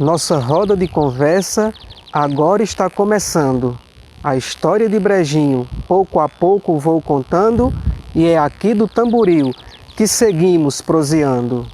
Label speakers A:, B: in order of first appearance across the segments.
A: Nossa roda de conversa agora está começando. A história de Brejinho, pouco a pouco vou contando, e é aqui do Tamboril que seguimos proseando.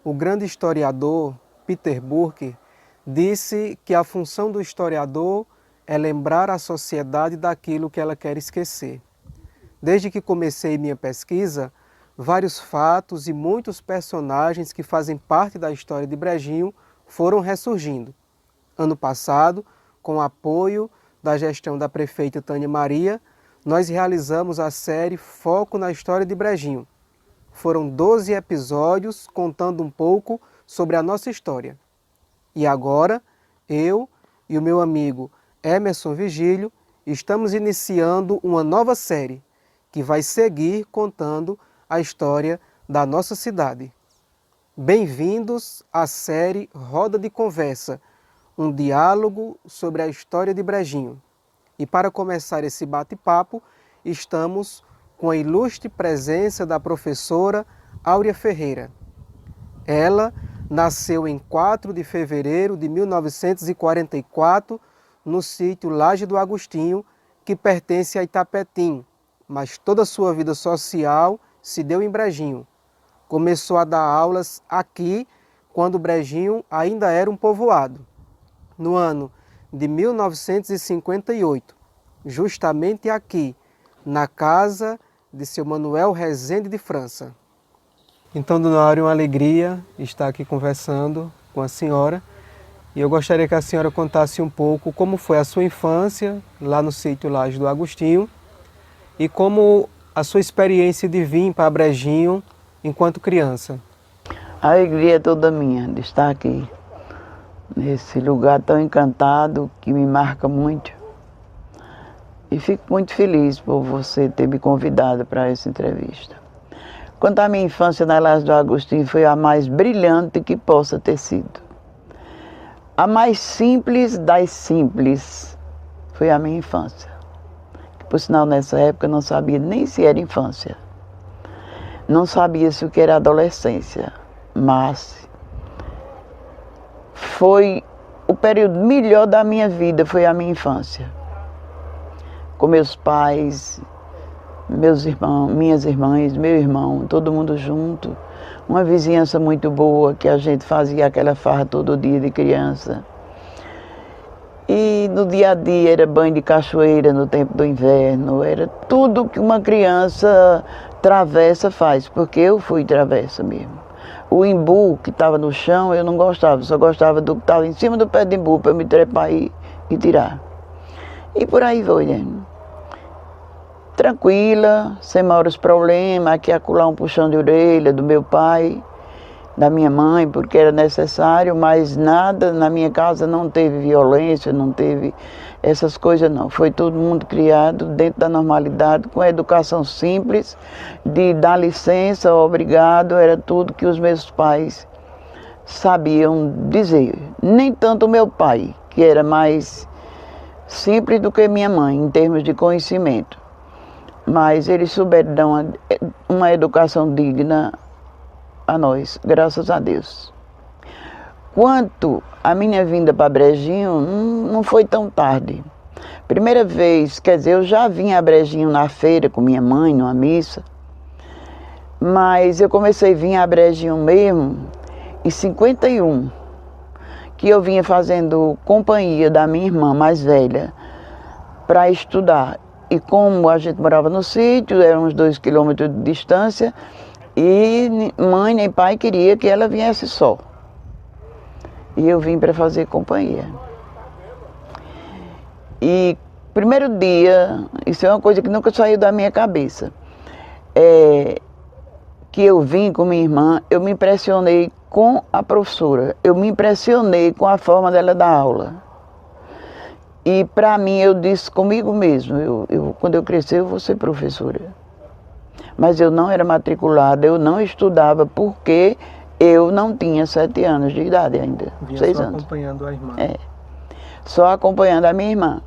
A: O grande historiador Peter Burke disse que a função do historiador é lembrar a sociedade daquilo que ela quer esquecer. Desde que comecei minha pesquisa, vários fatos e muitos personagens que fazem parte da história de Brejinho foram ressurgindo. Ano passado, com o apoio da gestão da prefeita Tânia Maria, nós realizamos a série Foco na História de Brejinho. Foram 12 episódios contando um pouco sobre a nossa história. E agora, eu e o meu amigo Emerson Vigílio estamos iniciando uma nova série que vai seguir contando a história da nossa cidade. Bem-vindos à série Roda de Conversa, um diálogo sobre a história de Brejinho. E para começar esse bate-papo, estamos com a ilustre presença da professora Áurea Ferreira. Ela nasceu em 4 de fevereiro de 1944 no sítio Laje do Agostinho, que pertence a Itapetim, mas toda a sua vida social se deu em Brejinho. Começou a dar aulas aqui quando Brejinho ainda era um povoado. No ano de 1958, justamente aqui, na casa de seu Manuel Rezende de França. Então, dona Áurea, é uma alegria estar aqui conversando com a senhora. E eu gostaria que a senhora contasse um pouco como foi a sua infância lá no sítio Laje do Agostinho e como a sua experiência de vir para Brejinho enquanto criança.
B: A alegria é toda minha de estar aqui, nesse lugar tão encantado que me marca muito. E fico muito feliz por você ter me convidado para essa entrevista. Quanto à minha infância na Laje do Agostinho, foi a mais brilhante que possa ter sido. A mais simples das simples foi a minha infância. Por sinal, nessa época eu não sabia nem se era infância. Não sabia se o que era adolescência, mas foi o período melhor da minha vida, foi a minha infância. Com meus pais, meus irmãos, minhas irmãs, meu irmão, todo mundo junto. Uma vizinhança muito boa, que a gente fazia aquela farra todo dia de criança. E no dia a dia era banho de cachoeira no tempo do inverno, era tudo que uma criança travessa faz, porque eu fui travessa mesmo. O imbu que estava no chão eu não gostava, só gostava do que estava em cima do pé de imbu para eu me trepar e tirar. E por aí foi, né? Tranquila, sem maiores problemas, aqui e acolá um puxão de orelha do meu pai, da minha mãe, porque era necessário, mas nada na minha casa não teve violência, não teve essas coisas não. Foi todo mundo criado dentro da normalidade, com a educação simples, de dar licença, obrigado, era tudo que os meus pais sabiam dizer. Nem tanto o meu pai, que era mais simples do que minha mãe, em termos de conhecimento. Mas eles souberam dar uma educação digna a nós, graças a Deus. Quanto a minha vinda para Brejinho, não foi tão tarde. Primeira vez, quer dizer, eu já vinha a Brejinho na feira com minha mãe, numa missa, mas eu comecei a vir a Brejinho mesmo em 51, que eu vinha fazendo companhia da minha irmã mais velha para estudar. E como a gente morava no sítio, eram uns 2 quilômetros de distância, e mãe nem pai queria que ela viesse só. E eu vim para fazer companhia. E primeiro dia, isso é uma coisa que nunca saiu da minha cabeça, que eu vim com minha irmã, eu me impressionei com a professora, eu me impressionei com a forma dela dar aula. E para mim eu disse comigo mesmo, quando eu crescer eu vou ser professora. Mas eu não era matriculada, eu não estudava porque eu não tinha 7 anos de idade ainda,
A: Vinha
B: 6
A: só
B: anos.
A: acompanhando a irmã.
B: Só acompanhando a minha irmã.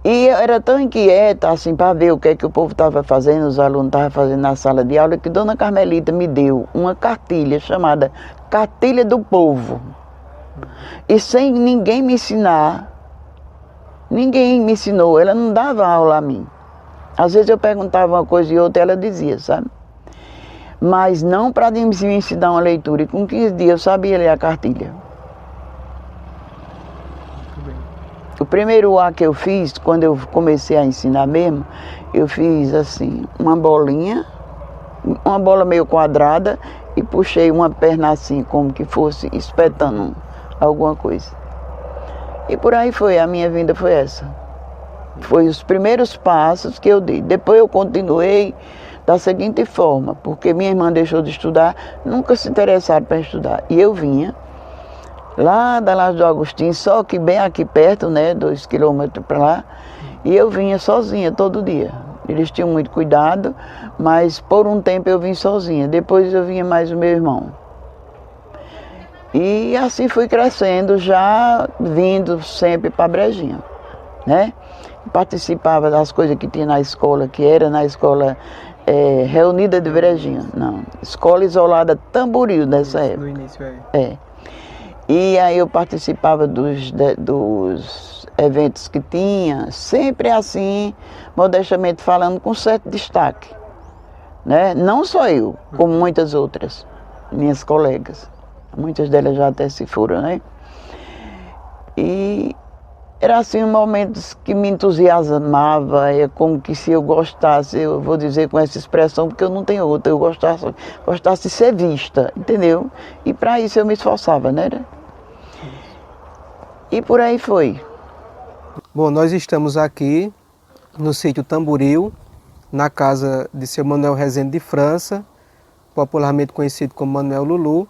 B: E eu era tão inquieta, assim, para ver o que é que o povo estava fazendo, os alunos estavam fazendo na sala de aula, que Dona Carmelita me deu uma cartilha chamada Cartilha do Povo. E sem ninguém me ensinar, ninguém me ensinou, ela não dava aula a mim. Às vezes eu perguntava uma coisa e outra, ela dizia, sabe? Mas não para me ensinar uma leitura. E com 15 dias eu sabia ler a cartilha. O primeiro A que eu fiz, quando eu comecei a ensinar mesmo, eu fiz assim, uma bolinha, uma bola meio quadrada e puxei uma perna assim, como que fosse espetando alguma coisa. E por aí foi, a minha vida foi essa. Foi os primeiros passos que eu dei. Depois eu continuei da seguinte forma, porque minha irmã deixou de estudar, nunca se interessaram para estudar. E eu vinha lá da Laje do Agostinho, só que bem aqui perto, né, 2 quilômetros para lá, e eu vinha sozinha todo dia. Eles tinham muito cuidado, mas por um tempo eu vim sozinha, depois eu vinha mais o meu irmão. E assim fui crescendo, já vindo sempre para Brejinho, né? Participava das coisas que tinha na escola, que era na escola Reunida de Brejinho, não, Escola Isolada Tamboril nessa época.
A: No início
B: E aí eu participava dos eventos que tinha, sempre assim, modestamente falando, com certo destaque, né? Não só eu, como muitas outras, minhas colegas. Muitas delas já até se foram, né? E era assim momentos que me entusiasmava, é como que se eu gostasse, eu vou dizer com essa expressão, porque eu não tenho outra, eu gostasse de ser vista, entendeu? E para isso eu me esforçava, né? E por aí foi.
A: Bom, nós estamos aqui no sítio Tamboril, na casa de seu Manuel Rezende de França, popularmente conhecido como Manuel Lulu.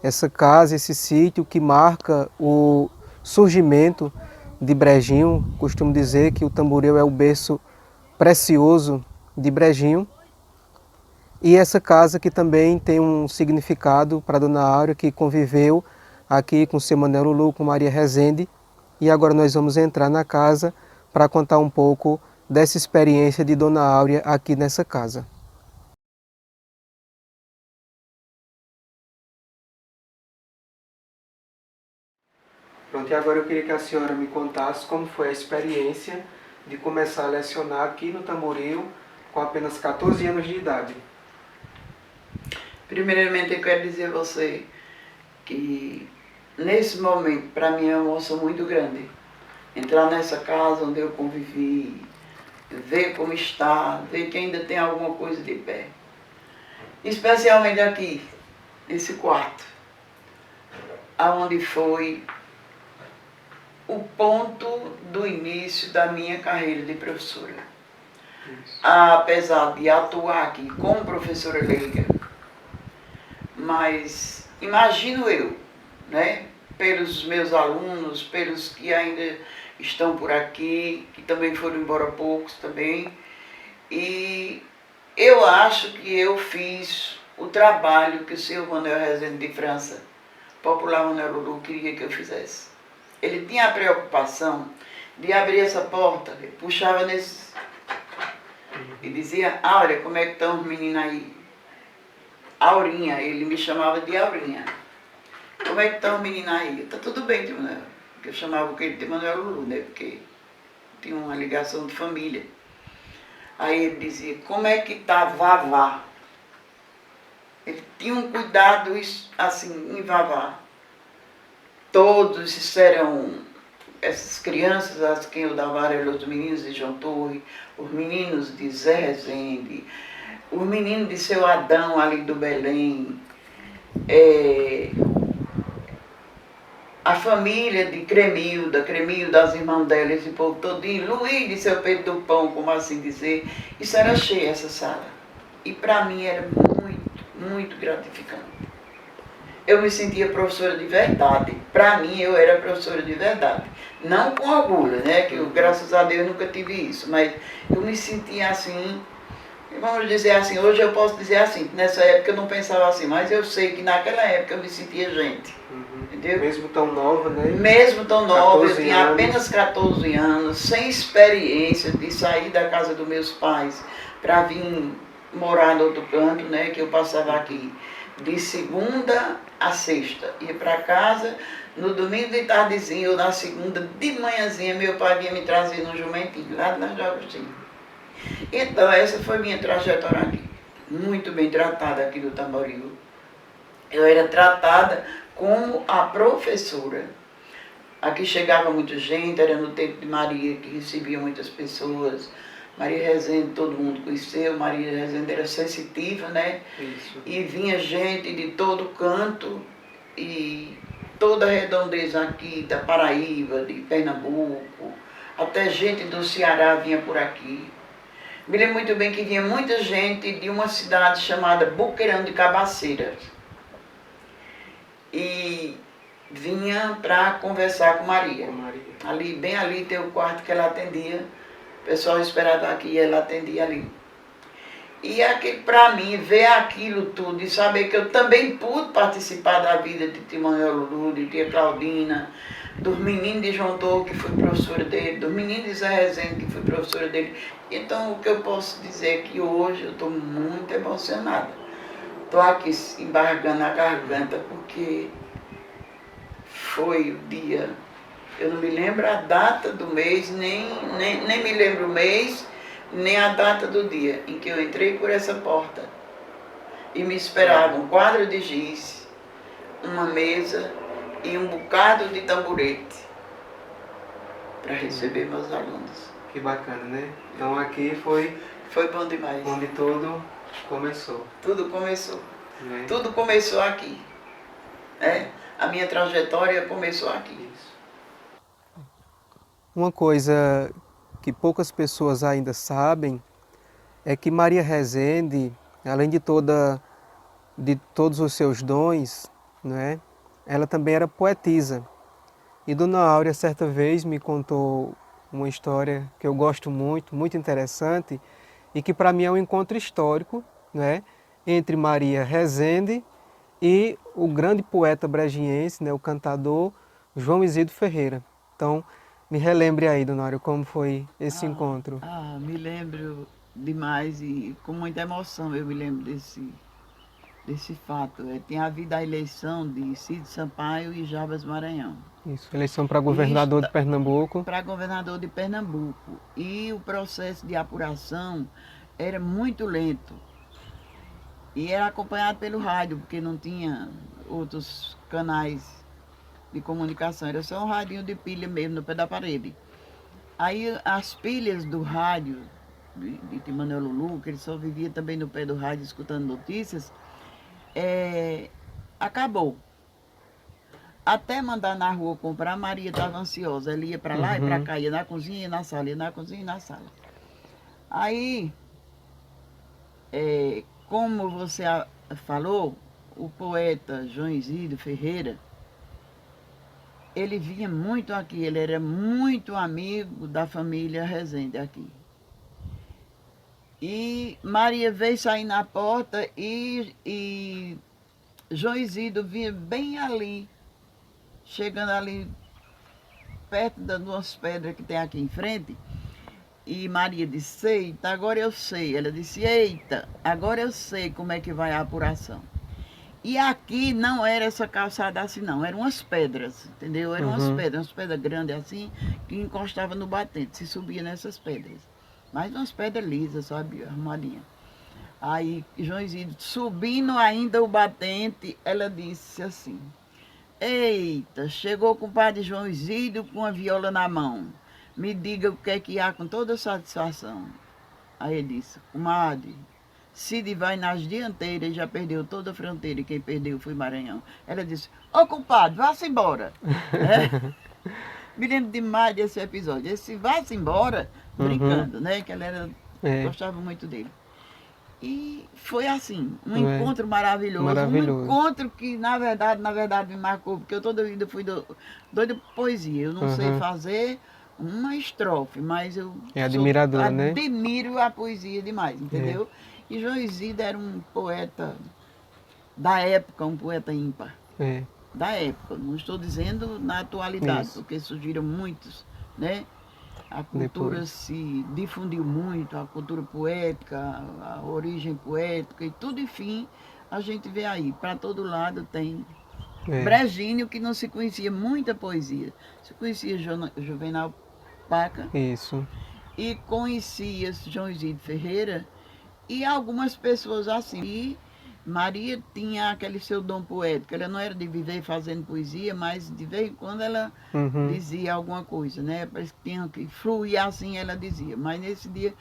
A: Essa casa, esse sítio que marca o surgimento de Brejinho. Costumo dizer que o Tamboril é o berço precioso de Brejinho. E essa casa que também tem um significado para Dona Áurea, que conviveu aqui com o seu Manuel Lulu, com Maria Rezende. E agora nós vamos entrar na casa para contar um pouco dessa experiência de Dona Áurea aqui nessa casa. Pronto, e agora eu queria que a senhora me contasse como foi a experiência de começar a lecionar aqui no Tamboril com apenas 14 anos de idade.
B: Primeiramente eu quero dizer a você que nesse momento para mim é uma emoção muito grande. Entrar nessa casa onde eu convivi, ver como está, ver que ainda tem alguma coisa de pé. Especialmente aqui, nesse quarto, aonde foi o ponto do início da minha carreira de professora. Apesar de atuar aqui como professora leiga, mas imagino eu, né, pelos meus alunos, pelos que ainda estão por aqui, que também foram embora poucos também, e eu acho que eu fiz o trabalho que o senhor Manuel Rezende de França, popular Manuel Lulu, queria que eu fizesse. Ele tinha a preocupação de abrir essa porta, ele puxava nesse e dizia: Áurea, como é que estão os meninos aí? Aurinha, ele me chamava de Aurinha. como é que tá o menino aí? Tá tudo bem, tio Manuel. Porque eu chamava ele de Manuel Lulu, né? Porque tinha uma ligação de família. Aí ele dizia, como é que tá Vavá? Ele tinha um cuidado assim em Vavá. Todos eram essas crianças a quem eu dava eram os meninos de João Torre, os meninos de Zé Rezende, os meninos de Seu Adão ali do Belém, a família de Cremilda, as irmãs dela, esse povo todinho, Luiz de Seu Pedro do Pão, como assim dizer, isso era cheio essa sala. E para mim era muito, muito gratificante. Eu me sentia professora de verdade. Para mim, eu era professora de verdade. Não com orgulho, né? Que eu, graças a Deus, nunca tive isso. Mas eu me sentia assim, vamos dizer assim, hoje eu posso dizer assim, que nessa época eu não pensava assim, mas eu sei que naquela época eu me sentia gente. Entendeu?
A: Mesmo tão nova, né?
B: Mesmo tão nova, eu tinha
A: anos.
B: apenas 14 anos, sem experiência de sair da casa dos meus pais para vir morar no outro canto, né? Que eu passava aqui de segunda a sexta. Ia para casa, no domingo de tardezinha ou na segunda de manhãzinha, meu pai vinha me trazer num jumentinho, lá de Nas Agostinho. Então, essa foi minha trajetória aqui. Muito bem tratada aqui do Tamboril. Eu era tratada como a professora. Aqui chegava muita gente, era no tempo de Maria, que recebia muitas pessoas. Maria Rezende, todo mundo conheceu, Maria Rezende era sensitiva, né?
A: Isso.
B: E vinha gente de todo canto, e toda a redondeza aqui, da Paraíba, de Pernambuco, até gente do Ceará vinha por aqui. Me lembro muito bem que vinha muita gente de uma cidade chamada Boqueirão de Cabaceiras. E vinha para conversar com Maria. Ali, bem ali tem o quarto que ela atendia. O pessoal esperava aqui e ela atendia ali. E para mim, ver aquilo tudo e saber que eu também pude participar da vida de Tio Manuel Lulu, de Tia Claudina, dos meninos de João Torre, que fui professora dele, dos meninos de Zé Rezende, que fui professora dele. Então, o que eu posso dizer é que hoje eu estou muito emocionada. Estou aqui embargando a garganta, porque foi o dia, eu não me lembro a data do mês, nem me lembro o mês, nem a data do dia em que eu entrei por essa porta. E me esperava um quadro de giz, uma mesa e um bocado de tamborete para receber meus alunos.
A: Que bacana, né? Então aqui foi
B: bom demais.
A: Onde tudo começou.
B: Tudo começou.
A: Né?
B: Tudo começou aqui. A minha trajetória começou aqui.
A: Uma coisa que poucas pessoas ainda sabem é que Maria Rezende, além de todos os seus dons, né, ela também era poetisa. E Dona Áurea, certa vez, me contou uma história que eu gosto muito, muito interessante, e que para mim é um encontro histórico, né, entre Maria Rezende e o grande poeta bregiense, né, o cantador João Isidro Ferreira. Então, me relembre aí, Dona Áurea, como foi esse encontro.
B: Me lembro demais e com muita emoção eu me lembro desse fato. Tinha havido a eleição de Cid Sampaio e Jabas Maranhão.
A: Isso, eleição para governador de Pernambuco.
B: Para governador de Pernambuco. E o processo de apuração era muito lento. E era acompanhado pelo rádio, porque não tinha outros canais de comunicação. Era só um radinho de pilha mesmo, no pé da parede. Aí as pilhas do rádio de Manuel Lulu, que ele só vivia também no pé do rádio escutando notícias, acabou. Até mandar na rua comprar, a Maria estava ansiosa. Ela ia para lá e para cá, ia na cozinha e na sala, ia na cozinha e na sala. Aí, como você falou, o poeta João Isidro Ferreira, ele vinha muito aqui, ele era muito amigo da família Rezende aqui. E Maria veio sair na porta e João Isidro vinha bem ali, chegando ali perto das duas pedras que tem aqui em frente. E Maria disse, eita, agora eu sei. Ela disse, eita, agora eu sei como é que vai a apuração. E aqui não era essa calçada assim, não. Eram umas pedras, entendeu? Eram umas pedras grandes assim, que encostavam no batente. Se subia nessas pedras. Mas umas pedras lisas, sabe? Arrumadinha. Aí, João Isidro, subindo ainda o batente, ela disse assim: eita, chegou com o padre João Isidro com a viola na mão. Me diga o que é que há com toda satisfação. Aí ele disse: comadre, Cid vai nas dianteiras e já perdeu toda a fronteira, e quem perdeu foi Maranhão. Ela disse: ô compadre, vá-se embora. Me lembro demais desse episódio. Esse vá-se embora, brincando, né? Que ela gostava muito dele. E foi assim, um encontro maravilhoso. Um encontro que, na verdade, me marcou, porque eu toda a vida fui doida por poesia. Eu não sei fazer uma estrofe, mas eu admiro a poesia demais, entendeu? E João Isidro era um poeta da época, um poeta ímpar. Da época, não estou dizendo na atualidade, porque surgiram muitos, né? A cultura se difundiu muito, a cultura poética, a origem poética e tudo, enfim, a gente vê aí, para todo lado tem Brejinho, que não se conhecia muita poesia. Se conhecia Juvenal Paca.
A: Isso.
B: E conhecia João Isidro Ferreira e algumas pessoas assim. E Maria tinha aquele seu dom poético. Ela não era de viver fazendo poesia, mas de vez em quando ela dizia alguma coisa, né? Parece que tinha que fluir assim, ela dizia. Mas nesse dia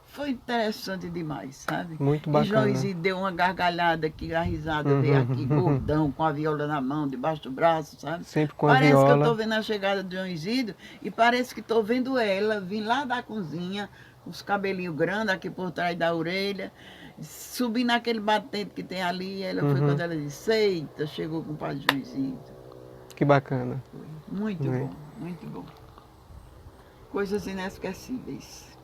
B: foi interessante demais, sabe?
A: Muito bacana.
B: E João Isidro deu uma gargalhada, que a risada veio aqui, gordão, com a viola na mão, debaixo do braço, sabe?
A: Sempre com a viola.
B: Parece que eu estou vendo a chegada de João Isidro e parece que estou vendo ela vir lá da cozinha, com os cabelinhos grandes aqui por trás da orelha, subir naquele batente que tem ali. Ela foi quando ela disse: eita, chegou com o padre João Isidro.
A: Que bacana.
B: Muito bom, muito bom. Coisas inesquecíveis.